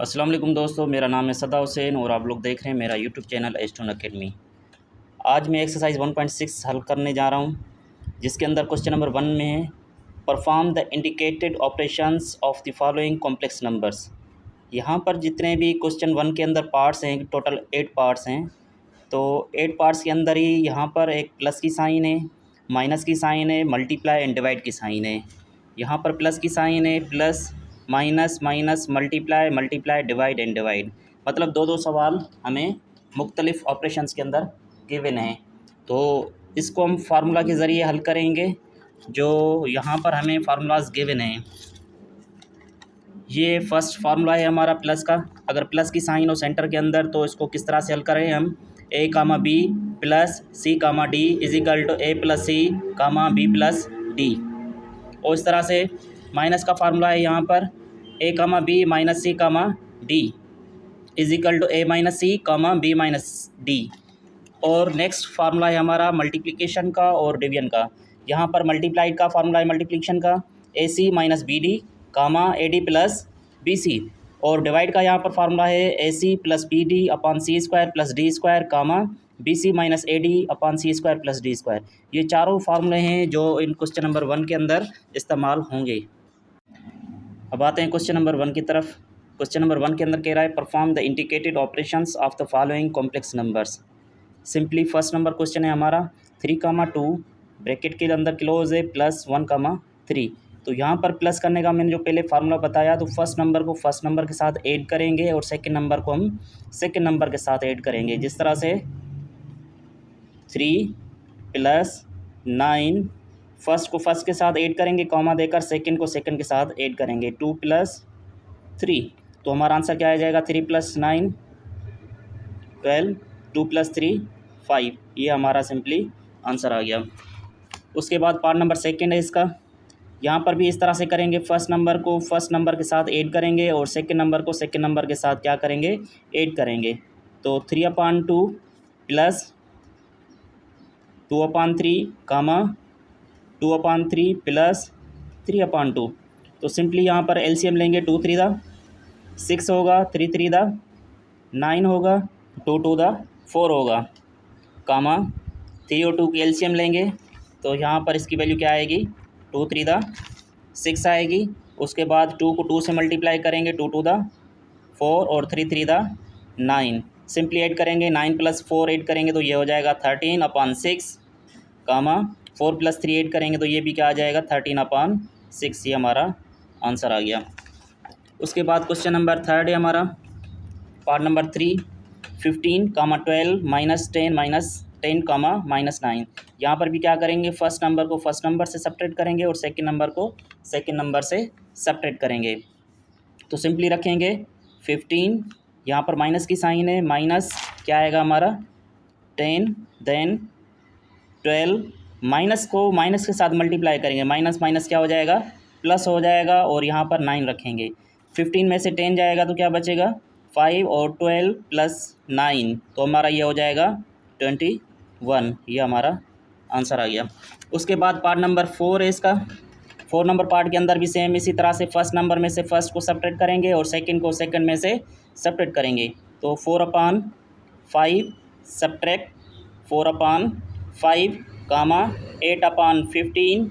अस्सलाम वालेकुम दोस्तों, मेरा नाम है सदा हुसैन और आप लोग देख रहे हैं मेरा यूट्यूब चैनल एस्टोन अकेडमी। आज मैं एक्सरसाइज 1.6 हल करने जा रहा हूं, जिसके अंदर क्वेश्चन नंबर 1 में है perform the indicated operations of the following complex numbers. यहाँ पर जितने भी क्वेश्चन 1 के अंदर पार्ट्स हैं, टोटल 8 पार्ट्स हैं। तो 8 पार्ट्स के अंदर ही यहाँ पर एक प्लस की साइन है, माइनस की साइन है, मल्टीप्लाई एंड डिवाइड की साइन है। यहाँ पर प्लस की साइन है, plus minus minus multiply multiply divide and divide, मतलब दो दो सवाल हमें मुख्तलिफ ऑपरेशंस के अंदर गिवन हैं। तो इसको हम फार्मूला के ज़रिए हल करेंगे। जो यहाँ पर हमें फार्मूलाज गिवन हैं, ये फर्स्ट फार्मूला है हमारा प्लस का। अगर प्लस की साइन हो सेंटर के अंदर तो इसको किस तरह से हल करें हम, A comma B plus C comma D is equal to A plus C comma B plus D. और इस तरह से माइनस का फार्मूला है यहाँ पर A comma B minus C comma D is equal to A minus C comma B minus D. और next formula है हमारा मल्टीप्लिकेशन का और डिवीजन का। यहाँ पर मल्टीप्लाइड का फार्मूला है मल्टीप्लिकेशन का A C minus B D comma A D plus B C. और डिवाइड का यहाँ पर फार्मूला है A C plus B D upon C square plus D square comma B C minus A D upon C square plus D square. ये चारों फार्मूले हैं जो इन क्वेश्चन नंबर 1 के अंदर इस्तेमाल होंगे। अब आते हैं क्वेश्चन नंबर 1 की तरफ। क्वेश्चन नंबर 1 के अंदर कह रहा है perform the indicated operations of the following complex numbers. Simply first number question है हमारा 3,2 ब्रैकेट के अंदर क्लोज है +1,3। तो यहाँ पर प्लस करने का मैंने जो पहले फार्मूला बताया, तो फर्स्ट नंबर को फर्स्ट नंबर के साथ ऐड करेंगे और सेकंड नंबर को हम सेकंड नंबर के साथ ऐड करेंगे। जिस तरह से 3 + 9 फर्स्ट को फर्स्ट के साथ ऐड करेंगे कॉमा देकर, सेकंड को सेकंड के साथ ऐड करेंगे 2 + 3। तो हमारा आंसर क्या आ जाएगा 3 + 9 12 2 + 3 5। ये हमारा सिंपली आंसर आ गया। उसके बाद पार्ट नंबर सेकंड है इसका। यहाँ पर भी इस तरह से करेंगे, फर्स्ट नंबर को फर्स्ट नंबर के साथ ऐड करेंगे और सेकंड नंबर को सेकंड नंबर के साथ क्या करेंगे, ऐड करेंगे। तो 3/2 + 2/3 कामा 2/3 + 3/2। तो सिंपली यहाँ पर एलसीएम लेंगे 2 3 दा 6 होगा, 3 3 दा 9 होगा, 2 2 दा 4 होगा, कामा 3 और 2 की एलसीएम लेंगे तो यहाँ पर इसकी वैल्यू क्या आएगी 2 3 दा 6 आएगी। उसके बाद 2 को 2 से मल्टीप्लाई करेंगे 2 2 दा 4 और 3 3 दा 9। सिंपली ऐड करेंगे 9 + 4 ऐड करेंगे तो ये हो जाएगा 13/6 कामा 4 + 3 ऐड करेंगे तो ये भी क्या आ जाएगा 13/6। ये हमारा आंसर आ गया। उसके बाद क्वेश्चन नंबर 3 है हमारा पार्ट नंबर 3 15, 12 -10 -10, -9। यहाँ पर भी क्या करेंगे, फर्स्ट नंबर को फर्स्ट नंबर से सब्ट्रैक्ट करेंगे और सेकंड नंबर को सेकंड नंबर से सब्ट्रैक्ट करेंगे। तो सिंपली रखेंगे 15, यहाँ पर माइनस की साइन है, माइनस क्या आएगा हमारा 10, देन 12, माइनस को माइनस के साथ मल्टीप्लाई करेंगे, माइनस माइनस क्या हो जाएगा प्लस हो जाएगा और यहाँ पर 9 रखेंगे। 15 में से 10 जाएगा तो क्या बचेगा 5 और 12 + 9 तो हमारा ये हो जाएगा 21। ये हमारा आंसर आ गया। उसके बाद पार्ट नंबर 4 है इसका। 4 नंबर पार्ट के अंदर भी सेम इसी तरह से फर्स्ट नंबर में से फर्स्ट को सब्ट्रैक्ट करेंगे और सेकंड को सेकंड में से सब्ट्रैक्ट करेंगे। तो 4/5 सब्ट्रैक्ट 4/5 कामा 8/15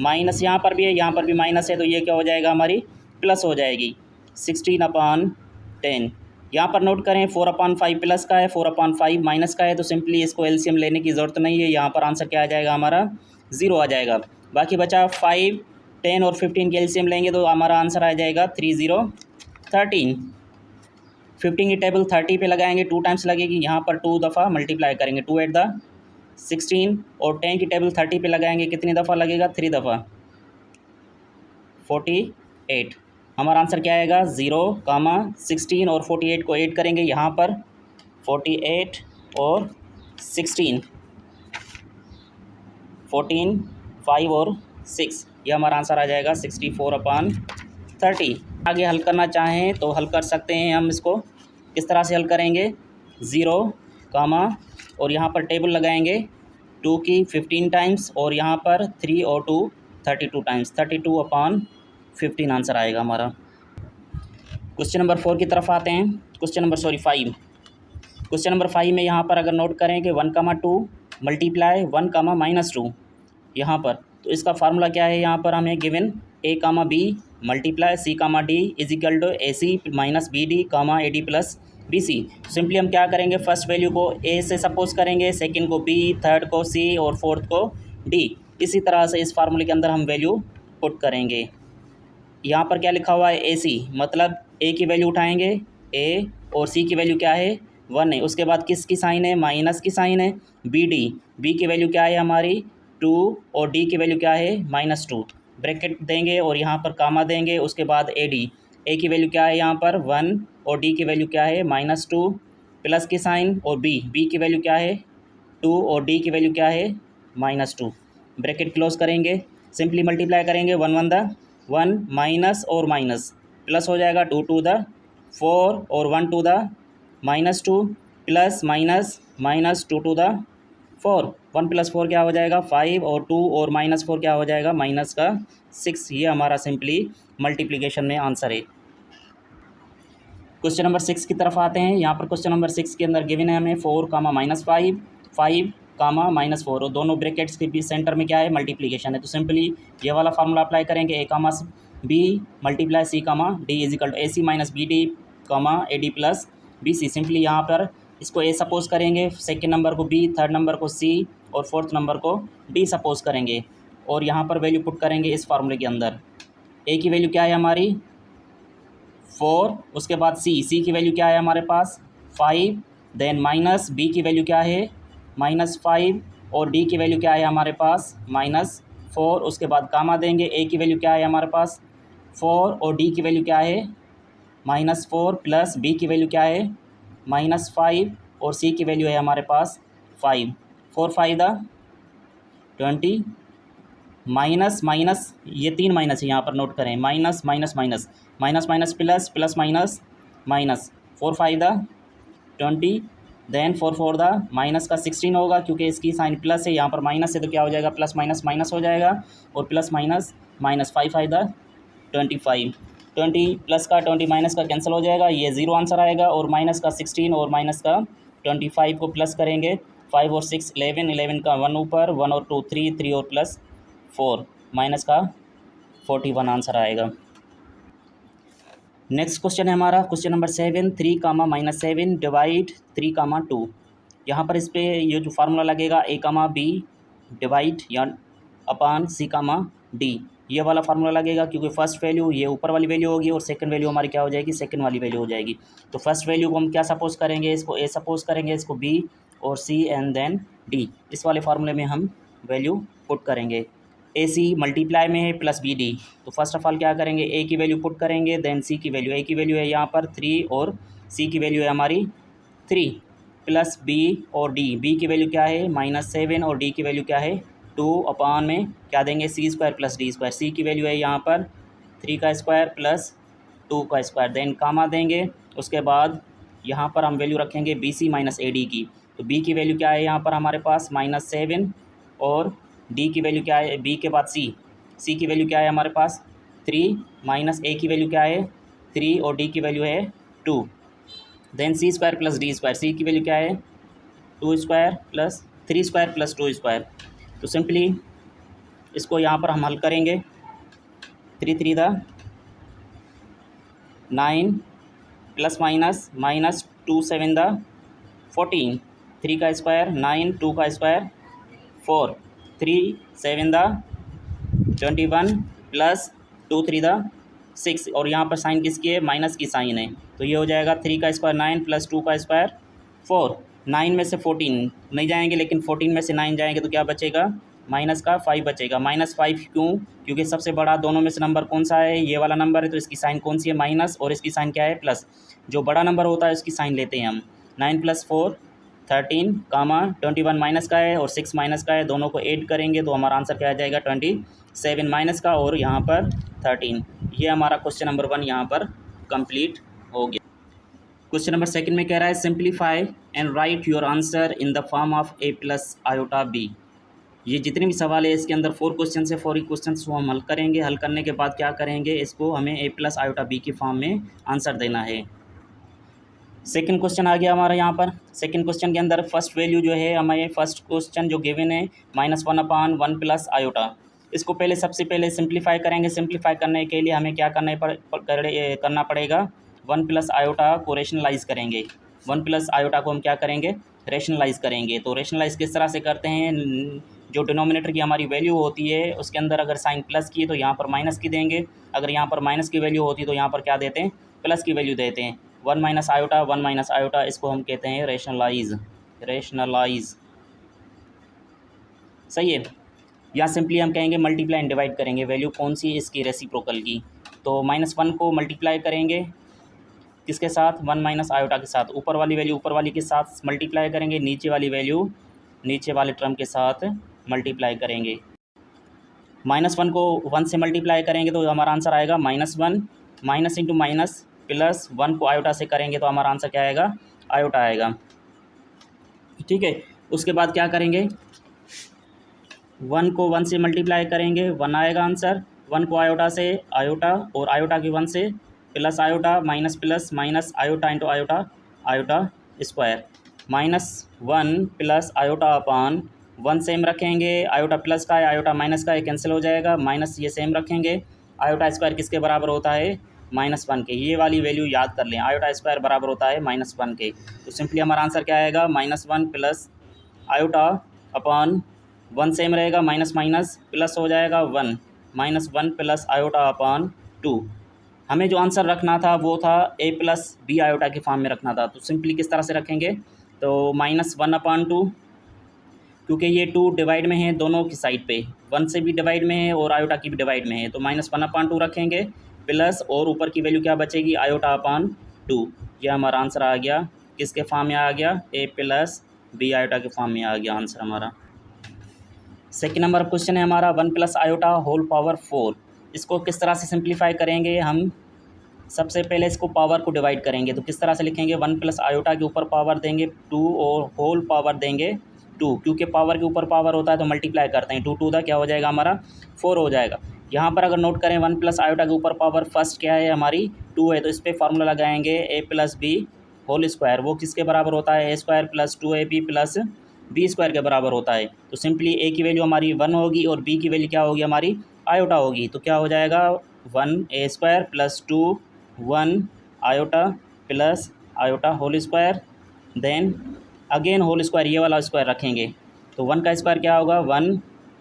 माइनस यहाँ पर भी है, यहाँ पर भी माइनस है तो ये क्या हो जाएगा हमारी प्लस हो जाएगी 16/10। यहाँ पर नोट करें 4/5 प्लस का है, 4/5 माइनस का है, तो सिंपली इसको एलसीएम लेने की ज़रूरत नहीं है। यहाँ पर आंसर क्या आ जाएगा हमारा 0 आ जाएगा। बाकी बचा 5, 10 और 15 की एलसीएम लेंगे तो हमारा आंसर आ जाएगा 3 0 13। 15 की टेबल 30 पे लगाएंगे, 2 टाइम्स लगेगी, यहाँ पर 2 दफ़ा मल्टीप्लाई करेंगे 2 8 दा 16 और 10 की टेबल 30 पे लगाएंगे, कितनी दफ़ा लगेगा 3 दफ़ा 48। हमारा आंसर क्या आएगा 0, 16 और 48 को ऐड करेंगे, यहाँ पर 48 और 16 14 5 और 6, ये हमारा आंसर आ जाएगा 64/30। आगे हल करना चाहें तो हल कर सकते हैं हम। इसको किस तरह से हल करेंगे 0 कामा और यहाँ पर टेबल लगाएंगे 2 की 15 टाइम्स और यहाँ पर 3 और 2 32 टाइम्स, 32/15 आंसर आएगा हमारा। क्वेश्चन नंबर 4 की तरफ आते हैं। Question number 5। क्वेश्चन नंबर 5 में यहाँ पर अगर नोट करें कि 1,2 मल्टीप्लाई 1,-2 यहाँ पर, तो इसका फार्मूला क्या है? यहाँ पर हमें given A, B multiply C, D is equal to AC minus BD, AD plus BC। Simply हम क्या करेंगे, फर्स्ट वैल्यू को A से सपोज करेंगे, सेकंड को B, थर्ड को C और फोर्थ को D। इसी तरह से इस फार्मूले के अंदर हम वैल्यू पुट करेंगे। यहाँ पर क्या लिखा हुआ है? AC, मतलब A की वैल्यू उठाएंगे A और C की वैल्यू क्या है? 1 है। उसके बाद किसकी साइन है? माइनस की साइन है। B की वैल्यू क्या है हमारी? 2 और D की वैल्यू क्या है? -2। ब्रैकेट देंगे और यहाँ पर कामा देंगे। उसके बाद AD, A की वैल्यू क्या है यहाँ पर? 1 और D की वैल्यू क्या है? -2 प्लस की साइन, और B की वैल्यू क्या है? 2 और D की वैल्यू क्या है? -2। ब्रैकेट क्लोज करेंगे, सिंपली मल्टीप्लाई करेंगे 1 माइनस और माइनस प्लस हो जाएगा 2 टू द 4 और 1 to the -2 plus minus -2 to the 4। 1 + 4 क्या हो जाएगा? 5 और 2 और -4 क्या हो जाएगा? -6। ये हमारा सिंपली मल्टीप्लिकेशन में आंसर है। क्वेश्चन नंबर 6 की तरफ आते हैं। यहाँ पर क्वेश्चन नंबर 6 के अंदर गिवन है हमें 4, -5, 5, -4 और दोनों ब्रैकेट्स के बीच सेंटर में क्या है? मल्टीप्लिकेशन है। तो सिंपली ये वाला फार्मूला अप्लाई करेंगे। A, B multiply C, D is equal to AC minus BD, AD plus BC। Simply यहाँ पर इसको A सपोज करेंगे, सेकेंड नंबर को B, थर्ड नंबर को C और फोर्थ नंबर को D सपोज करेंगे और यहाँ पर वैल्यू पुट करेंगे इस फार्मूले के अंदर। A की वैल्यू क्या है हमारी? 4। उसके बाद C की वैल्यू क्या है हमारे पास? 5। देन माइनस B की वैल्यू क्या है? -5 और D की वैल्यू क्या है हमारे पास? -4। उसके बाद कामा देंगे। A की वैल्यू क्या है हमारे पास? 4 और D की वैल्यू क्या है? -4 प्लस B की वैल्यू क्या है? -5 और C की वैल्यू है हमारे पास 5। 4 5 20 माइनस माइनस, ये 3 माइनस है यहाँ पर नोट करें, minus minus minus minus minus plus plus minus minus. 4 5 20 then 4 4 minus का 16 होगा, क्योंकि इसकी साइन प्लस है, यहाँ पर माइनस है तो क्या हो जाएगा? प्लस माइनस माइनस हो जाएगा और प्लस माइनस माइनस। 5 5 25, 20 प्लस का 20 माइनस का कैंसिल हो जाएगा, ये 0 आंसर आएगा। और माइनस का 16 और माइनस का 25 को प्लस करेंगे, 5 और 6 11, 11 का 1 ऊपर, 1 और 2 3, 3 और प्लस 4, माइनस का 41 आंसर आएगा। नेक्स्ट क्वेश्चन है हमारा क्वेश्चन नंबर 7, 3, -7 डिवाइड 3, 2। यहाँ पर इस पर ये जो फार्मूला लगेगा A, B डिवाइड या अपान C, D, ये वाला फार्मूला लगेगा, क्योंकि फर्स्ट वैल्यू ये ऊपर वाली वैल्यू होगी और सेकंड वैल्यू हमारी क्या हो जाएगी? सेकंड वाली वैल्यू हो जाएगी। तो फर्स्ट वैल्यू को हम क्या सपोज करेंगे? इसको A सपोज करेंगे, इसको B और C एंड देन D। इस वाले फार्मूले में हम वैल्यू पुट करेंगे। AC मल्टीप्लाई में है प्लस BD, तो फर्स्ट ऑफ ऑल क्या करेंगे? A की वैल्यू पुट करेंगे, देन C की वैल्यू, A की वैल्यू है यहाँ पर 3 और C की वैल्यू है हमारी 3 प्लस B और D, B की वैल्यू क्या है? -7 और D की वैल्यू क्या है? 2 अपान में क्या देंगे? C² plus D²। C की वैल्यू है यहाँ पर 3 का स्क्वायर प्लस 2 का स्क्वायर, देन कामा देंगे। उसके बाद यहाँ पर हम वैल्यू रखेंगे BC माइनस AD की, तो B की वैल्यू क्या है यहाँ पर हमारे पास? -7 और D की वैल्यू क्या है? B के बाद C की वैल्यू क्या है हमारे पास? 3 माइनस A की वैल्यू क्या है? 3 और D की वैल्यू है 2, then C² plus D²। C की वैल्यू क्या है? 2² प्लस 3² प्लस 2²। तो सिंपली इसको यहाँ पर हम हल करेंगे। 3 3 9 प्लस माइनस माइनस 2 7 14, 3 का स्क्वायर 9, 2 का स्क्वायर 4, 3 7 21 प्लस 2 3 6, और यहाँ पर साइन किसकी है? माइनस की साइन है, तो ये हो जाएगा 3 का स्क्वायर 9 प्लस 2 का स्क्वायर 4। 9 में से 14 नहीं जाएंगे, लेकिन 14 में से 9 जाएंगे तो क्या बचेगा? माइनस का 5 बचेगा। -5 क्यों? क्योंकि सबसे बड़ा दोनों में से नंबर कौन सा है? ये वाला नंबर है, तो इसकी साइन कौन सी है? माइनस, और इसकी साइन क्या है? प्लस। जो बड़ा नंबर होता है उसकी साइन लेते हैं हम। 9 + 4 13, 21 माइनस का है और 6 माइनस का है, दोनों को ऐड करेंगे तो हमारा आंसर क्या आ जाएगा? 27 माइनस का और यहाँ पर 13। ये हमारा क्वेश्चन नंबर 1 यहाँ पर कंप्लीट हो गया। क्वेश्चन नंबर 2 में कह रहा है simplify and right your answer in the form of A + iota B। ये जितने भी सवाल है इसके अंदर 4 क्वेश्चन है, 4 ही क्वेश्चन को हम हल करेंगे। हल करने के बाद क्या करेंगे, इसको हमें a प्लस आयोटा बी की फॉर्म में आंसर देना है। सेकंड क्वेश्चन आ गया हमारा यहाँ पर। सेकंड क्वेश्चन के अंदर फर्स्ट वैल्यू जो है हमें, फर्स्ट क्वेश्चन जो गिवन है -1/1 प्लस आयोटा, इसको पहले सबसे पहले सिंप्लीफाई करेंगे। सिंप्लीफाई करने के लिए हमें क्या करना पड़ेगा, 1 प्लस आयोटा को रेशनलाइज करेंगे। 1 प्लस आयोटा को हम क्या करेंगे, रेशनलाइज करेंगे। तो रेशनलाइज किस तरह से करते हैं, जो डिनोमिनेटर की हमारी वैल्यू होती है उसके अंदर अगर साइन प्लस की तो यहाँ पर माइनस की देंगे, अगर यहाँ पर माइनस की वैल्यू होती तो यहाँ पर क्या देते हैं, प्लस की वैल्यू देते हैं। 1 माइनस आयोटा, 1 माइनस आयोटा, इसको हम कहते हैं रेशनलाइज। सही है। या सिंपली हम कहेंगे मल्टीप्लाई एंड डिवाइड करेंगे। वैल्यू कौन सी, इसकी रेसिप्रोकल की। तो -1 को मल्टीप्लाई करेंगे किसके साथ, 1 माइनस आयोटा के साथ। ऊपर वाली वैल्यू ऊपर वाली के साथ मल्टीप्लाई करेंगे, नीचे वाली वैल्यू नीचे वाले टर्म के साथ मल्टीप्लाई करेंगे। -1 को 1 से मल्टीप्लाई करेंगे तो हमारा आंसर आएगा -1, माइनस इंटू माइनस प्लस 1 को आयोटा से करेंगे तो हमारा आंसर क्या आएगा, आयोटा आएगा। ठीक है। उसके बाद क्या करेंगे, 1 को 1 से मल्टीप्लाई करेंगे, 1 आएगा आंसर। 1 को आयोटा से आयोटा, और आयोटा की 1 से plus iota, minus plus minus iota into iota, iota square. -1 plus iota upon 1 same रखेंगे, आयोटा प्लस का है, आयोटा माइनस का है, कैंसिल हो जाएगा। माइनस ये सेम रखेंगे। आयोटा स्क्वायर किसके बराबर होता है, -1 के। ये वाली वैल्यू याद कर लें, आयोटा स्क्वायर बराबर होता है -1 के। तो सिंपली हमारा आंसर क्या आएगा, -1 प्लस आयोटा अपॉन 1 सेम रहेगा, माइनस माइनस प्लस हो जाएगा 1, -1 प्लस आयोटा अपॉन 2। हमें जो आंसर रखना था वो था a प्लस बी आयोटा के फॉर्म में रखना था। तो सिंपली किस तरह से रखेंगे, तो -1/2, क्योंकि ये 2 डिवाइड में है दोनों की साइड पे, 1 से भी डिवाइड में है और आयोटा की भी डिवाइड में है, तो -1/2 रखेंगे, प्लस और ऊपर की वैल्यू क्या बचेगी, आयोटा अपॉन 2। ये हमारा आंसर आ गया, किसके फॉर्म में आ गया, a प्लस बी आयोटा के फॉर्म में आ गया आंसर हमारा। सेकेंड नंबर क्वेश्चन है हमारा 1 प्लस आयोटा होल पावर 4। इसको किस तरह से सिंप्लीफाई करेंगे, हम सबसे पहले इसको पावर को डिवाइड करेंगे। तो किस तरह से लिखेंगे, 1 प्लस आयोटा के ऊपर पावर देंगे 2 और होल पावर देंगे 2, क्योंकि पावर के ऊपर पावर होता है तो मल्टीप्लाई करते हैं, 2 2 क्या हो जाएगा हमारा, 4 हो जाएगा। यहाँ पर अगर नोट करें 1 प्लस आयोटा के ऊपर पावर फर्स्ट क्या है हमारी 2 है, तो इस पर फार्मूला लगाएंगे a plus B whole square. वो किसके बराबर होता है, a square plus 2ab plus B square के बराबर होता है। तो सिंपली a की वैल्यू हमारी 1 होगी और b की वैल्यू क्या होगी हमारी, आयोटा होगी। तो क्या हो जाएगा, 1a square plus 2 1 iota plus iota whole square, then again whole square, ये वाला स्क्वायर रखेंगे। तो 1 का स्क्वायर क्या होगा, 1,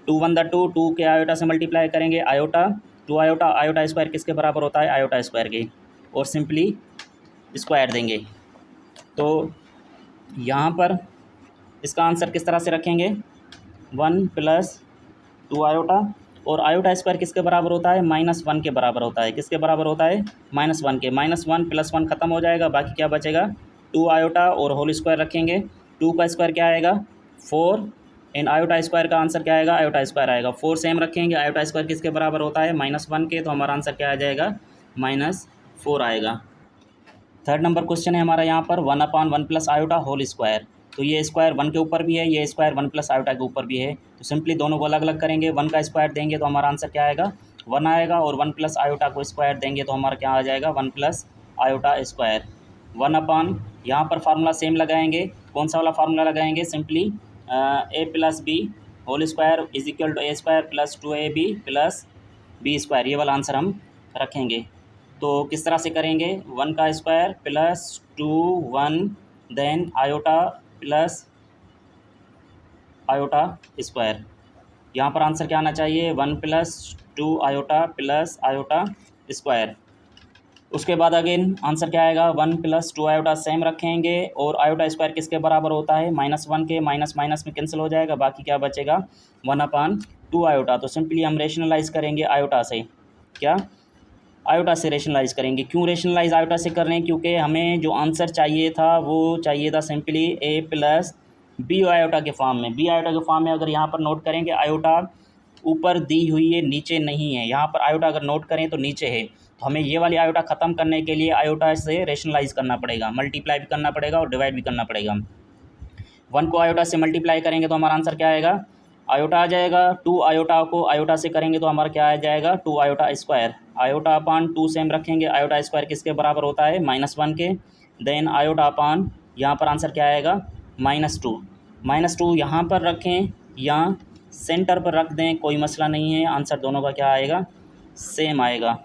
2 1 2, 2 के आयोटा से मल्टीप्लाई करेंगे, आयोटा 2 आयोटा, आयोटा स्क्वायर किसके बराबर होता है, आयोटा स्क्वायर के, और सिंपली स्क्वायर देंगे। तो यहाँ पर इसका आंसर किस तरह से रखेंगे, 1 प्लस 2 आयोटा, और आयोटा स्क्वायर किसके बराबर होता है, -1 के बराबर होता है। किसके बराबर होता है, -1 के। -1 प्लस 1 खत्म हो जाएगा, बाकी क्या बचेगा, 2 आयोटा और होल स्क्वायर रखेंगे। 2 का स्क्वायर क्या आएगा, 4, एंड आयोटा स्क्वायर का आंसर क्या आएगा, आयोटा स्क्वायर आएगा। 4 सेम रखेंगे, आयोटा स्क्वायर किसके बराबर होता है, -1 के, तो हमारा आंसर क्या आ जाएगा, -4 आएगा। थर्ड नंबर क्वेश्चन है हमारा यहाँ पर 1/1 प्लस आयोटा होल स्क्वायर। तो ये स्क्वायर 1 के ऊपर भी है, ये स्क्वायर 1 प्लस आयोटा के ऊपर भी है। तो सिंपली दोनों को अलग अलग करेंगे, 1 का स्क्वायर देंगे तो हमारा आंसर क्या आएगा, 1 आएगा, और 1 प्लस आयोटा को स्क्वायर देंगे तो हमारा क्या आ जाएगा, 1 प्लस आयोटा स्क्वायर। 1/, यहाँ पर फार्मूला सेम लगाएंगे। कौन सा वाला फार्मूला लगाएंगे, simply a plus B whole square is equal to a square plus 2ab plus B square, ये वाला आंसर हम रखेंगे। तो किस तरह से करेंगे, 1 का square plus 2 1 then iota plus iota square. यहाँ पर आंसर क्या आना चाहिए, 1 plus 2 iota plus iota square. उसके बाद अगेन आंसर क्या आएगा, 1 प्लस 2 आयोटा सेम रखेंगे, और आयोटा स्क्वायर किसके बराबर होता है, -1 के। माइनस माइनस में कैंसिल हो जाएगा, बाकी क्या बचेगा, 1/2 आयोटा। तो सिंपली हम रेशनलाइज करेंगे आयोटा से, क्या, आयोटा से रेशनलाइज करेंगे। क्यों रेशनलाइज आयोटा से कर रहे हैं, क्योंकि हमें जो आंसर चाहिए था वो चाहिए था simply a plus B iota के फॉर्म में। बी आयोटा के फॉर्म में अगर यहाँ पर नोट करेंगे, आयोटा ऊपर दी हुई है, नीचे नहीं है। यहाँ पर आयोटा अगर नोट करें तो नीचे है, तो हमें ये वाली आयोटा ख़त्म करने के लिए आयोटा से रेशनलाइज करना पड़ेगा, मल्टीप्लाई भी करना पड़ेगा और डिवाइड भी करना पड़ेगा। 1 को आयोटा से मल्टीप्लाई करेंगे तो हमारा आंसर क्या आएगा, आयोटा आ जाएगा, 2 आयोटा को आयोटा से करेंगे तो हमारा क्या आ जाएगा, 2 आयोटा स्क्वायर। आयोटा अपान 2 सेम रखेंगे, आयोटा स्क्वायर किसके बराबर होता है, -1 के। देन आयोटा अपान, यहाँ पर आंसर क्या आएगा, -2। -2 यहाँ पर रखें या सेंटर पर रख दें, कोई मसला नहीं है, आंसर दोनों का क्या आएगा, सेम आएगा।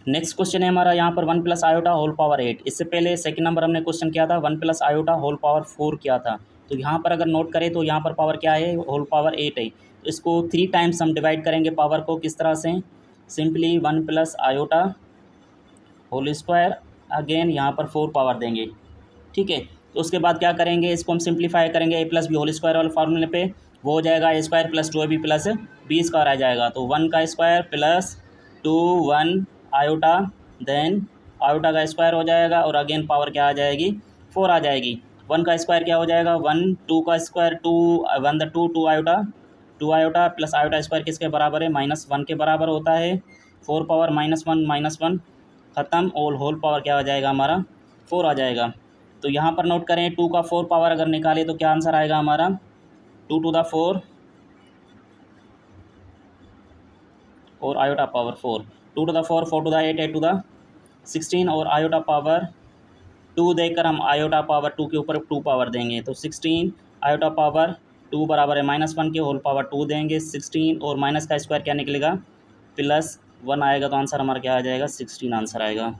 नेक्स्ट क्वेश्चन है हमारा यहाँ पर 1 + आयोटा होल पावर 8। इससे पहले सेकंड नंबर हमने क्वेश्चन किया था 1 + आयोटा होल पावर 4 किया था। तो यहाँ पर अगर नोट करें तो यहाँ पर पावर क्या है, होल पावर 8 है। तो इसको 3 टाइम्स हम डिवाइड करेंगे पावर को, किस तरह से, simply 1 + iota whole square, again यहाँ पर 4 पावर देंगे, ठीक है। तो उसके बाद क्या करेंगे, इसको हम सिंप्लीफाई करेंगे a + b होल स्क्वायर वाले फार्मूले पे, वो हो जाएगा a² + 2ab + b² आ जाएगा। तो 1 का square plus 2 1 iota, then iota का स्क्वायर हो जाएगा और अगेन पावर क्या आ जाएगी, 4 आ जाएगी। 1 का स्क्वायर क्या हो जाएगा, 1, 2 का square 2 1 2 2 iota, 2 iota plus iota square किसके बराबर है, -1 के बराबर होता है। 4 पावर -1 ख़त्म, और होल पावर क्या आ जाएगा हमारा, 4 आ जाएगा। तो यहाँ पर नोट करें 2 का 4 पावर अगर निकालें तो क्या आंसर आएगा हमारा, 2 to the 4 और iota power 4, 2 to the 4 4 to the 8 8 to the 16 और आयोटा पावर 2 देकर हम आयोटा पावर 2 के ऊपर 2 पावर देंगे। तो 16 आयोटा पावर 2 बराबर है -1 के, होल पावर 2 देंगे 16 और माइनस का स्क्वायर क्या निकलेगा, +1 आएगा। तो आंसर हमारा क्या आ जाएगा, 16 आंसर आएगा।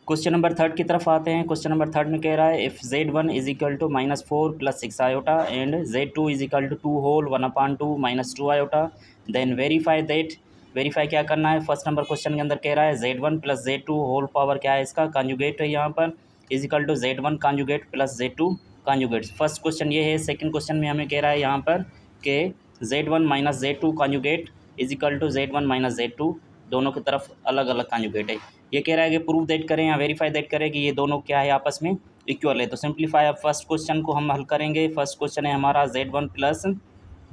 क्वेश्चन नंबर 3 की तरफ आते हैं। क्वेश्चन नंबर 3 में कह रहा है if Z1 = -4 + 6 iota and Z2 = 2 whole 1/2 -2 iota, then verify that. Verify क्या करना है, फर्स्ट नंबर क्वेश्चन के अंदर कह रहा है Z1 + Z2 होल पावर क्या है, इसका कॉन्जुगेट है यहाँ पर, = Z1 conjugate + Z2 conjugate. First question ये है। सेकंड क्वेश्चन में हमें कह रहा है यहाँ पर कि Z1 - Z2 conjugate = Z1 - Z2, दोनों की तरफ अलग अलग कॉन्जुगेट है। ये कह रहा है कि प्रूव दैट करें या वेरीफाई दैट करें कि ये दोनों क्या है, आपस में इक्वल है। तो सिंप्लीफाई अब फर्स्ट क्वेश्चन को हम हल करेंगे। फर्स्ट क्वेश्चन है हमारा Z1 +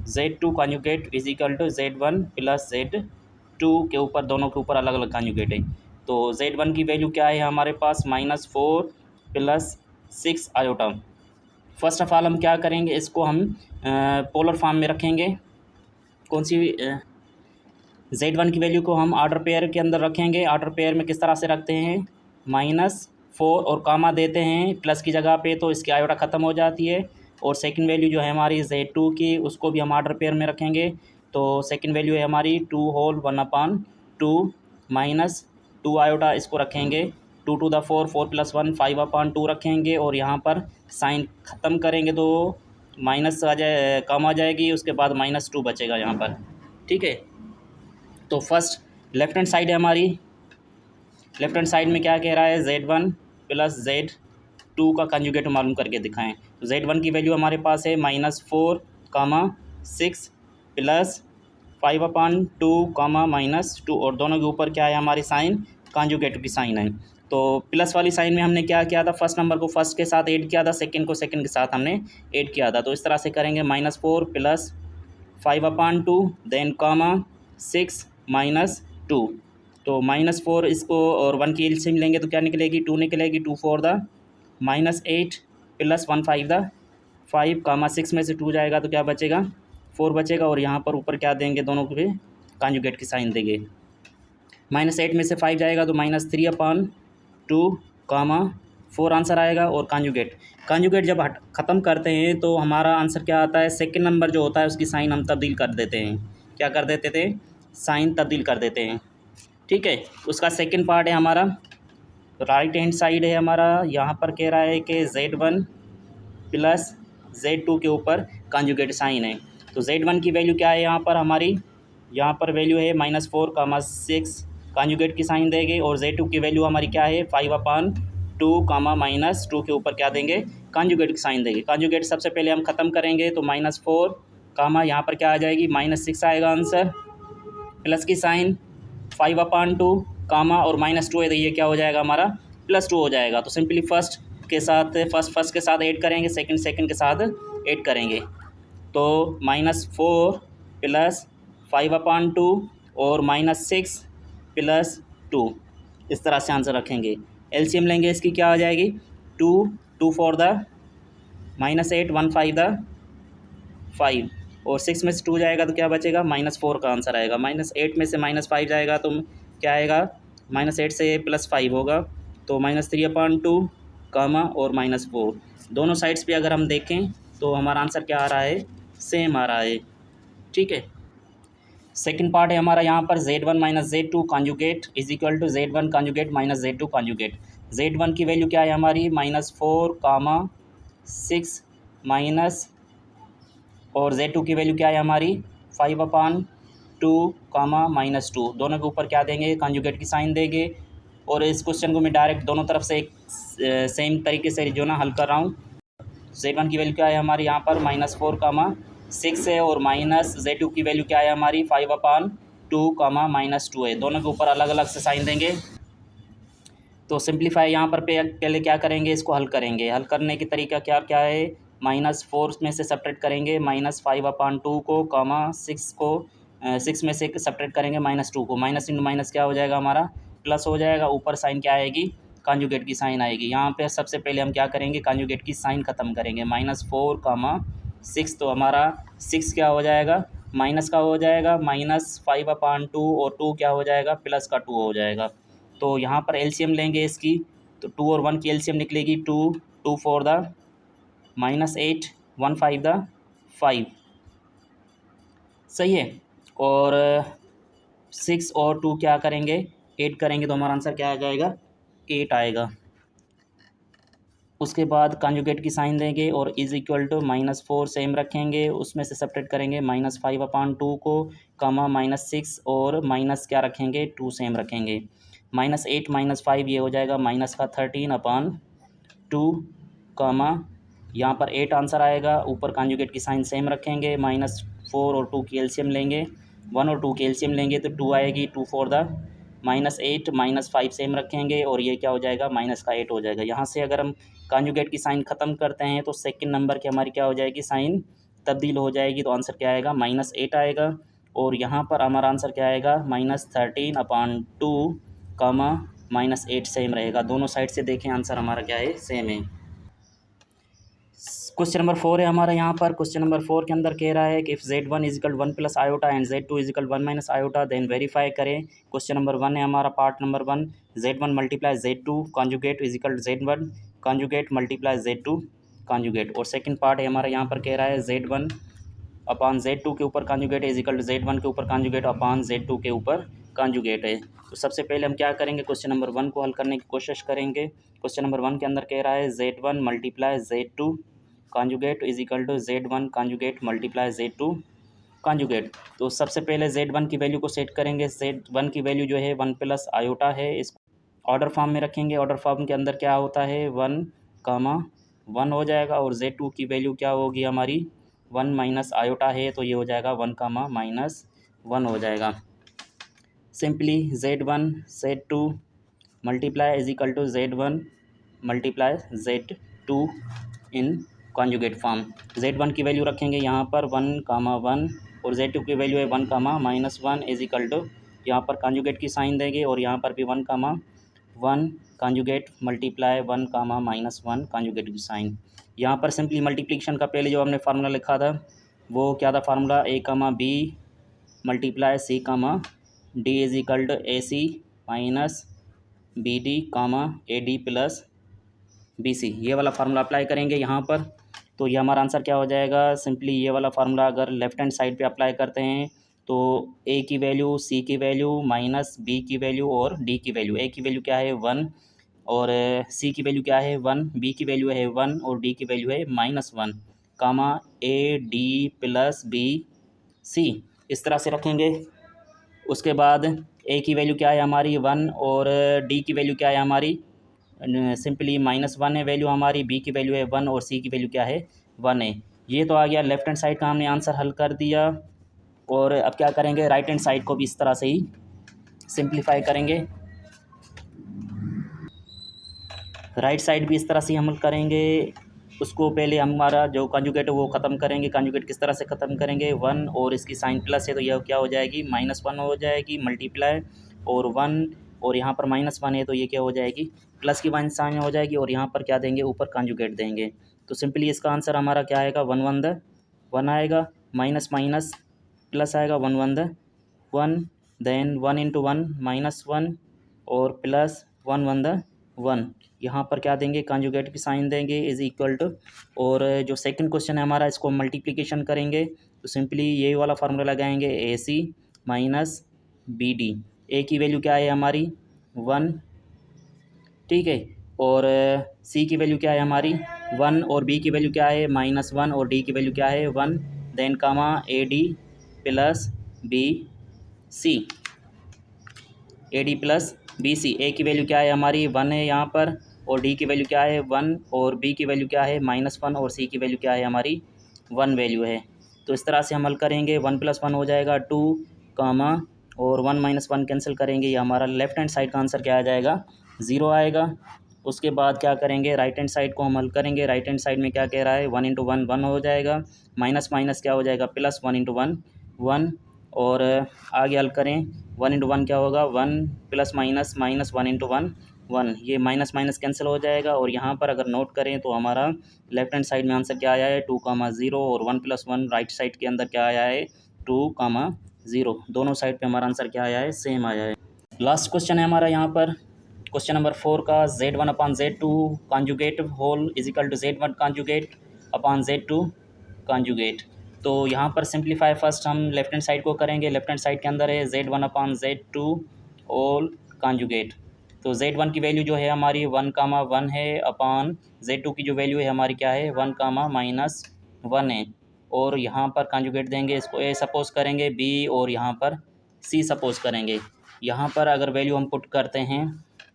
Z2 conjugate = Z1 + Z2 के ऊपर, दोनों के ऊपर अलग अलग कॉन्जुगेट है। तो Z1 की वैल्यू क्या है हमारे पास, -4 + 6 आयोटा। फर्स्ट ऑफ ऑल हम क्या करेंगे, इसको हम पोलर फॉर्म में रखेंगे। कौन सी Z1 की वैल्यू को हम ऑर्डर पेयर के अंदर रखेंगे। ऑर्डर पेयर में किस तरह से रखते हैं, -4 और कामा देते हैं प्लस की जगह पे, तो इसकी आयोटा ख़त्म हो जाती है। और सेकंड वैल्यू जो है हमारी Z2 की, उसको भी हम ऑर्डर पेयर में रखेंगे। तो सेकंड वैल्यू है हमारी 2 होल 1/2 -2 आयोटा, इसको रखेंगे। 2 to the 4 4 + 1 5/2 रखेंगे और यहाँ पर साइन ख़त्म करेंगे तो माइनस आ जाए, कम आ जाएगी, उसके बाद -2 बचेगा यहाँ पर, ठीक है। तो फर्स्ट लेफ्ट हैंड साइड है हमारी, लेफ्ट हैंड साइड में क्या कह रहा है, Z1 + Z2 का कंजुगेट मालूम करके दिखाएं। तो Z1 की वैल्यू हमारे पास है -4, 6 + 5/2, -2, और दोनों के ऊपर क्या है हमारी साइन, कंजुगेट की साइन है। तो प्लस वाली साइन में हमने क्या किया था, फर्स्ट नंबर को फर्स्ट के साथ ऐड किया था, सेकंड को सेकंड के साथ हमने ऐड किया था। तो इस तरह से करेंगे, -4 + 5/2, देन 6 -2। तो -4 इसको और 1 की एलसीएम लेंगे तो क्या निकलेगी, 2 निकलेगी। 2 4 द -8 + 1 5 द 5, 6 में से 2 जाएगा तो क्या बचेगा, 4 बचेगा। और यहाँ पर ऊपर क्या देंगे, दोनों के कॉन्जुगेट की साइन देंगे। -8 में से 5 जाएगा तो -3/2, 4 आंसर आएगा। और कॉन्जुगेट जब ख़त्म करते हैं तो हमारा आंसर क्या आता है, सेकंड नंबर जो होता है उसकी साइन हम तब्दील कर देते हैं। क्या कर देते थे, साइन तब्दील कर देते हैं, ठीक है। उसका सेकंड पार्ट है हमारा, राइट हैंड साइड है हमारा। यहाँ पर कह रहा है कि Z1 + Z2 के ऊपर कॉन्जुगेट साइन है। तो Z1 की वैल्यू क्या है यहाँ पर हमारी, यहाँ पर वैल्यू है -4, 6 कॉन्जुगेट की साइन देंगे। और Z2 की वैल्यू हमारी क्या है, 5/2, -2 के ऊपर क्या देंगे, कॉन्जुगेट की साइन देंगे। कॉन्जुगेट सबसे पहले हम ख़त्म करेंगे तो -4, यहाँ पर क्या आ जाएगी, -6 आएगा आंसर, प्लस की साइन 5/2, और -2 है तो ये क्या हो जाएगा हमारा, +2 हो जाएगा। तो सिंपली फर्स्ट के साथ ऐड करेंगे, सेकंड के साथ ऐड करेंगे। तो -4 + 5/2 और -6 + 2, इस तरह से आंसर रखेंगे। एलसीएम लेंगे इसकी, क्या आ जाएगी, 2 4 द -8 1 5 द 5 और 6 में से 2 जाएगा तो क्या बचेगा, -4 का आंसर आएगा। -8 में से -5 जाएगा तो क्या आएगा, -8 से +5 होगा तो -3/2 कामा और -4। दोनों साइड्स पे अगर हम देखें तो हमारा आंसर क्या आ रहा है, सेम आ रहा है। ठीक है, सेकंड पार्ट है हमारा यहाँ पर Z1 - Z2 conjugate is equal to Z1 conjugate minus Z2 conjugate. Z1 की वैल्यू क्या है हमारी, -4, 6 माइनस, और Z2 की वैल्यू क्या है हमारी 5/2 -2। दोनों के ऊपर क्या देंगे, कॉन्जुगेट की साइन देंगे। और इस क्वेश्चन को मैं डायरेक्ट दोनों तरफ से एक सेम तरीके से जो ना हल कर रहा हूँ। Z1 की वैल्यू क्या है हमारी यहाँ पर -4, 6 है, और माइनस Z2 की वैल्यू क्या है हमारी 5/2, -2 है। दोनों के ऊपर अलग अलग से साइन देंगे। तो सिंप्लीफाई यहाँ पर पहले क्या करेंगे, इसको हल करेंगे। हल करने की तरीका क्या क्या है, -4 में से सब्ट्रैक्ट करेंगे -5/2 को, 6 को, 6 में से सब्ट्रैक्ट करेंगे -2 को। माइनस इंटू माइनस क्या हो जाएगा हमारा, प्लस हो जाएगा। ऊपर साइन क्या आएगी, कॉन्जुगेट की साइन आएगी। यहाँ पे सबसे पहले हम क्या करेंगे, कॉन्जुगेट की साइन ख़त्म करेंगे। -4, 6 तो हमारा 6 क्या हो जाएगा, माइनस का हो जाएगा, -5/2 और 2 क्या हो जाएगा, प्लस का 2 हो जाएगा। तो यहाँ पर एलसीएम लेंगे इसकी, तो 2 और 1 की एलसीएम निकलेगी 2, 2 4 द -8, 1 5 द 5, सही है। और 6 और 2 क्या करेंगे, 8 करेंगे तो हमारा आंसर क्या आ जाएगा, 8 आएगा। उसके बाद कॉन्जुगेट की साइन देंगे और इज इक्वल टू -4 सेम रखेंगे, उसमें से सब्ट्रैक्ट करेंगे -5/2 को, -6 और माइनस क्या रखेंगे, 2 सेम रखेंगे। -8 -5 ये हो जाएगा -13/2, यहाँ पर 8 आंसर आएगा। ऊपर कॉन्जुगेट की साइन सेम रखेंगे, -4 और 2 की एलसीएम लेंगे, 1 और 2 की एलसीएम लेंगे तो 2 आएगी, 2 4 द -8, -5 सेम रखेंगे और ये क्या हो जाएगा, -8 हो जाएगा। यहाँ से अगर हम कॉन्जुगेट की साइन ख़त्म करते हैं तो सेकंड नंबर की हमारी क्या हो जाएगी, साइन तब्दील हो जाएगी। तो आंसर क्या आएगा, -8 आएगा। और यहाँ पर हमारा आंसर क्या आएगा, -13/2, -8 सेम रहेगा। दोनों साइड से देखें आंसर हमारा क्या है, सेम है। क्वेश्चन नंबर 4 है हमारा यहाँ पर। क्वेश्चन नंबर 4 के अंदर कह रहा है कि if Z1 = 1 + iota and Z2 = 1 - iota then verify करें। क्वेश्चन नंबर 1 है हमारा, part number 1, Z1 × Z2 conjugate = Z1 conjugate × Z2 conjugate. और सेकंड पार्ट है हमारा यहाँ पर कह रहा है Z1/Z2 के ऊपर कॉन्जुगेट = Z1 के ऊपर कॉन्जुगेट Z2 के ऊपर कॉन्जुगेट है। तो सबसे पहले हम क्या करेंगे, क्वेश्चन नंबर 1 को हल करने की कोशिश करेंगे। क्वेश्चन नंबर 1 के अंदर कह रहा है Z1 × Z2 conjugate = Z1 conjugate × Z2 conjugate. तो सबसे पहले Z1 की वैल्यू को सेट करेंगे। Z1 की वैल्यू जो है 1 + आयोटा है, इसको ऑर्डर फॉर्म में रखेंगे। ऑर्डर फॉर्म के अंदर क्या होता है, 1, 1 हो जाएगा। और Z2 की वैल्यू क्या होगी हमारी, 1 - आयोटा है तो ये हो जाएगा 1, -1 हो जाएगा। Simply Z1 Z2 multiply = Z1 × Z2 इन कॉन्जुगेट फॉर्म। Z1 की वैल्यू रखेंगे यहाँ पर 1, 1 और Z2 की वैल्यू है 1, -1 इज इक्वल टू, यहाँ पर कॉन्जुगेट की साइन देंगे और यहाँ पर भी 1, 1 कॉन्जुगेट मल्टीप्लाई 1, -1 कॉन्जुगेट की साइन। यहाँ पर सिंपली मल्टीप्लिकेशन का पहले जो हमने फार्मूला लिखा था वो क्या था, formula A, B multiply C, D is equal to AC minus BD, AD plus BC। ये वाला फार्मूला अप्लाई करेंगे यहाँ पर। तो ये हमारा आंसर क्या हो जाएगा, सिंपली ये वाला फार्मूला अगर लेफ्ट हैंड साइड पे अप्लाई करते हैं तो A की वैल्यू, C की वैल्यू, -B की वैल्यू और D की वैल्यू। A की वैल्यू क्या है 1 और C की वैल्यू क्या है 1, B की वैल्यू है 1 और D की वैल्यू है -1, AD प्लस BC इस तरह से रखेंगे। उसके बाद A की वैल्यू क्या है हमारी 1 और D की वैल्यू क्या है हमारी, सिंपली -1 है वैल्यू हमारी, B की वैल्यू है 1 और C की वैल्यू क्या है 1 है। ये तो आ गया लेफ्ट हैंड साइड का, हमने आंसर हल कर दिया। और अब क्या करेंगे, राइट हैंड साइड को भी इस तरह से ही सिंप्लीफाई करेंगे। राइट साइड भी इस तरह से हम करेंगे। उसको पहले हमारा जो कॉन्जुगेट है वो ख़त्म करेंगे। कॉन्जुगेट किस तरह से ख़त्म करेंगे, 1 और इसकी साइन प्लस है तो यह क्या हो जाएगी, -1 हो जाएगी मल्टीप्लाई, और 1 और यहाँ पर -1 है तो ये क्या हो जाएगी, प्लस की 1 साइन हो जाएगी। और यहाँ पर क्या देंगे, ऊपर कॉन्जुगेट देंगे। तो सिंपली इसका आंसर हमारा क्या आएगा, 1 1 द 1 आएगा, माइनस माइनस प्लस आएगा, 1 1 द 1, देन 1 इंटू 1 -1 और प्लस 1 1 द 1। यहाँ पर क्या देंगे, कॉन्जुगेट की साइन देंगे, इज इक्वल टू, और जो सेकंड क्वेश्चन है हमारा इसको मल्टीप्लिकेशन करेंगे तो सिंपली ये वाला फार्मूला लगाएंगे, AC माइनस BD। ए की वैल्यू क्या है हमारी 1, ठीक है, और C की वैल्यू क्या है हमारी 1, और B की वैल्यू क्या है -1, और D की वैल्यू क्या है 1, देन कामा AD plus BC, AD plus BC। ए की वैल्यू क्या है हमारी 1 है यहाँ पर, और D की वैल्यू क्या है 1, और B की वैल्यू क्या है -1, और C की वैल्यू क्या है हमारी 1 वैल्यू है। तो इस तरह से हम हल करेंगे, 1 + 1 हो जाएगा 2, कामा और 1 - 1 कैंसिल करेंगे, ये हमारा लेफ्ट हैंड साइड का आंसर क्या आ जाएगा, 0 आएगा। उसके बाद क्या करेंगे, राइट हैंड साइड को हम हल करेंगे। राइट हैंड साइड में क्या कह रहा है, 1 × 1 1 हो जाएगा, माइनस माइनस क्या हो जाएगा, प्लस 1 × 1 1, और आगे हल करें, 1 × 1 क्या होगा, 1 प्लस माइनस माइनस 1 × 1 1, ये माइनस माइनस कैंसिल हो जाएगा। और यहाँ पर अगर नोट करें तो हमारा लेफ्ट हैंड साइड में आंसर क्या आया है, 2, 0, और 1 + 1 राइट साइड के अंदर क्या आया है, 2, 0। दोनों साइड पे हमारा आंसर क्या आया है, सेम आया है। लास्ट क्वेश्चन है हमारा यहाँ पर क्वेश्चन नंबर 4 का, Z1/Z2 conjugate whole is equal to Z1 conjugate upon Z2 conjugate. तो यहाँ पर सिंप्लीफाई फर्स्ट हम लेफ्ट हैंड साइड को करेंगे। लेफ्ट हैंड साइड के अंदर है Z1/Z2 होल कॉन्जुगेट। तो Z1 की वैल्यू जो है हमारी 1, 1 है, अपॉन Z2 की जो वैल्यू है हमारी क्या है 1, -1 है, और यहाँ पर कॉन्जुगेट देंगे, इसको A सपोज करेंगे, B और यहाँ पर C सपोज करेंगे। यहाँ पर अगर वैल्यू हम पुट करते हैं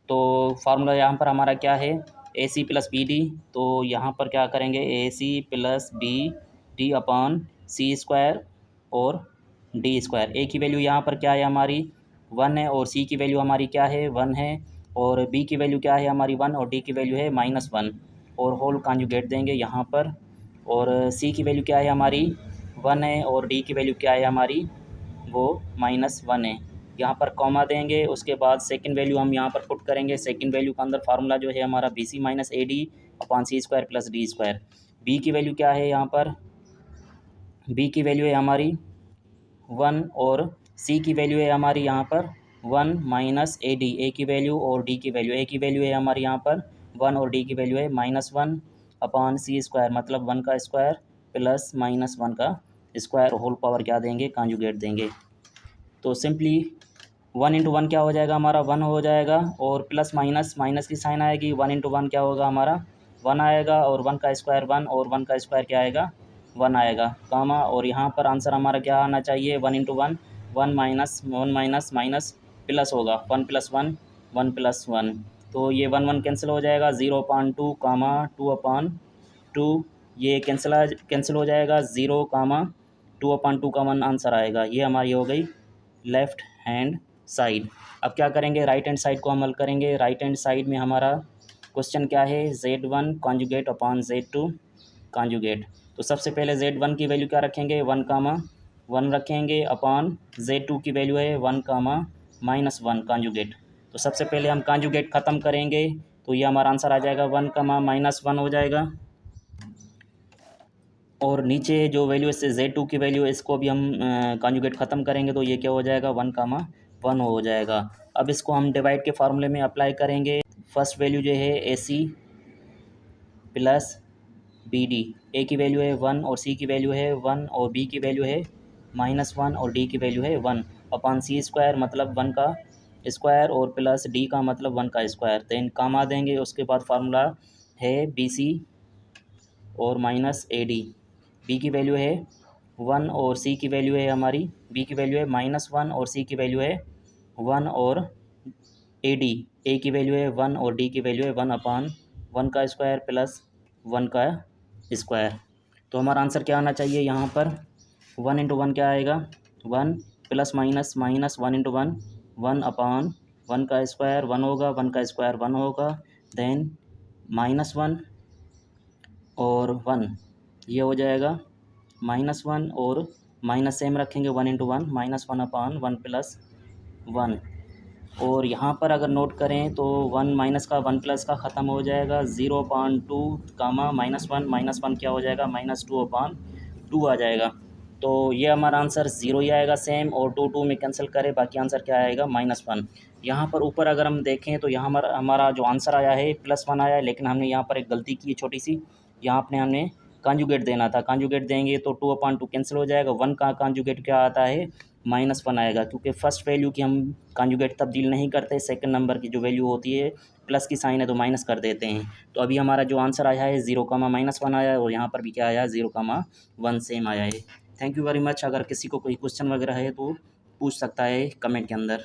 तो फार्मूला यहाँ पर हमारा क्या है, AC + BD। तो यहाँ पर क्या करेंगे, AC + BD अपॉन C² और D²। A की वैल्यू यहाँ पर क्या है हमारी 1 है, और C की वैल्यू हमारी क्या है 1 है, और B की वैल्यू क्या है हमारी 1, और D की वैल्यू है -1, और होल कॉन्जुगेट देंगे यहाँ पर। और C की वैल्यू क्या है हमारी 1 है, और D की वैल्यू क्या है हमारी वो -1 है। यहाँ पर कॉमा देंगे, उसके बाद सेकंड वैल्यू हम यहाँ पर पुट करेंगे। सेकंड वैल्यू के अंदर फार्मूला जो है हमारा BC - AD upon C² + D²। B की वैल्यू क्या है यहाँ पर, B की वैल्यू है हमारी 1, और C की वैल्यू है हमारी यहाँ पर 1 - AD। A की वैल्यू और D की वैल्यू, A की वैल्यू है हमारी यहाँ पर 1, और D की वैल्यू है -1 अपॉन C², मतलब 1 का स्क्वायर प्लस -1 का स्क्वायर, होल पावर क्या देंगे, कॉन्जुगेट देंगे। तो सिंपली 1 × 1 क्या हो जाएगा हमारा 1 हो जाएगा, और प्लस माइनस माइनस की साइन आएगी, 1 × 1 क्या होगा हमारा 1 आएगा, और 1 का स्क्वायर 1, और 1 का स्क्वायर क्या आएगा 1 आएगा, कामा, और यहाँ पर आंसर हमारा क्या आना चाहिए, 1 × 1 1 माइनस माइनस प्लस होगा, 1 + 1 1 + 1, तो ये 1 1 कैंसिल हो जाएगा, 0/2 कामा 2/2, ये कैंसिल हो जाएगा, 0, 2/2 का 1 आंसर आएगा। ये हमारी हो गई लेफ़्ट हैंड साइड। अब क्या करेंगे, राइट हैंड साइड को हम हल करेंगे। राइट हैंड साइड में हमारा क्वेश्चन क्या है, Z1 conjugate upon Z2 conjugate. तो सबसे पहले Z1 की वैल्यू क्या रखेंगे, 1, 1 रखेंगे, अपॉन Z2 की वैल्यू है 1, -1 कॉन्जुगेट। तो सबसे पहले हम कॉन्जुगेट ख़त्म करेंगे, तो ये हमारा आंसर आ जाएगा 1, -1 हो जाएगा, और नीचे जो वैल्यू इससे Z2 की वैल्यू, इसको भी हम कॉन्जुगेट ख़त्म करेंगे, तो ये क्या हो जाएगा 1, 1 हो जाएगा। अब इसको हम डिवाइड के फार्मूले में अप्लाई करेंगे। फर्स्ट वैल्यू जो है AC + BD, A की वैल्यू है 1, और C की वैल्यू है 1, और B की वैल्यू है -1, और D की वैल्यू है 1 अपॉन C² मतलब 1 का स्क्वायर, और प्लस D का मतलब 1 का स्क्वायर, देन कामा देंगे। उसके बाद फार्मूला है BC और -AD। B की वैल्यू है 1, और C की वैल्यू है हमारी, B की वैल्यू है -1, और C की वैल्यू है 1, और AD, A की वैल्यू है 1, और D की वैल्यू है 1 अपॉन 1 का स्क्वायर प्लस 1 का स्क्वायर। तो हमारा आंसर क्या आना चाहिए यहाँ पर, 1 × 1 क्या आएगा 1, प्लस माइनस माइनस 1 × 1 1 अपॉन 1 का स्क्वायर 1 होगा, 1 का स्क्वायर 1 होगा, देन -1 और 1, ये हो जाएगा -1 और माइनस सेम रखेंगे, 1 × 1 -1 अपॉन 1 + 1, और यहाँ पर अगर नोट करें तो 1 माइनस का 1 प्लस का ख़त्म हो जाएगा, 0/2 कामा -1 क्या हो जाएगा, -2/2 आ जाएगा। तो ये हमारा आंसर 0 ही आएगा सेम, और 2 में कैंसिल करें, बाकी आंसर क्या आएगा, -1। यहाँ पर ऊपर अगर हम देखें तो यहाँ हमारा जो आंसर आया है +1 आया है, लेकिन हमने यहाँ पर एक गलती की है छोटी सी। यहाँ अपने हमने कॉन्जुगेट देना था, कॉन्जुगेट देंगे तो 2/2 कैंसिल हो जाएगा, 1 का कॉन्जुगेट क्या आता है, -1 आएगा, क्योंकि फर्स्ट वैल्यू की हम कॉन्जुगेट तब्दील नहीं करते, सेकंड नंबर की जो वैल्यू होती है प्लस की साइन है तो माइनस कर देते हैं। तो अभी हमारा जो आंसर आया है 0, -1 आया है, और यहाँ पर भी क्या आया है, 0, 1 सेम आया है। Thank you very much. अगर किसी को कोई क्वेश्चन वगैरह है तो पूछ सकता है कमेंट के अंदर।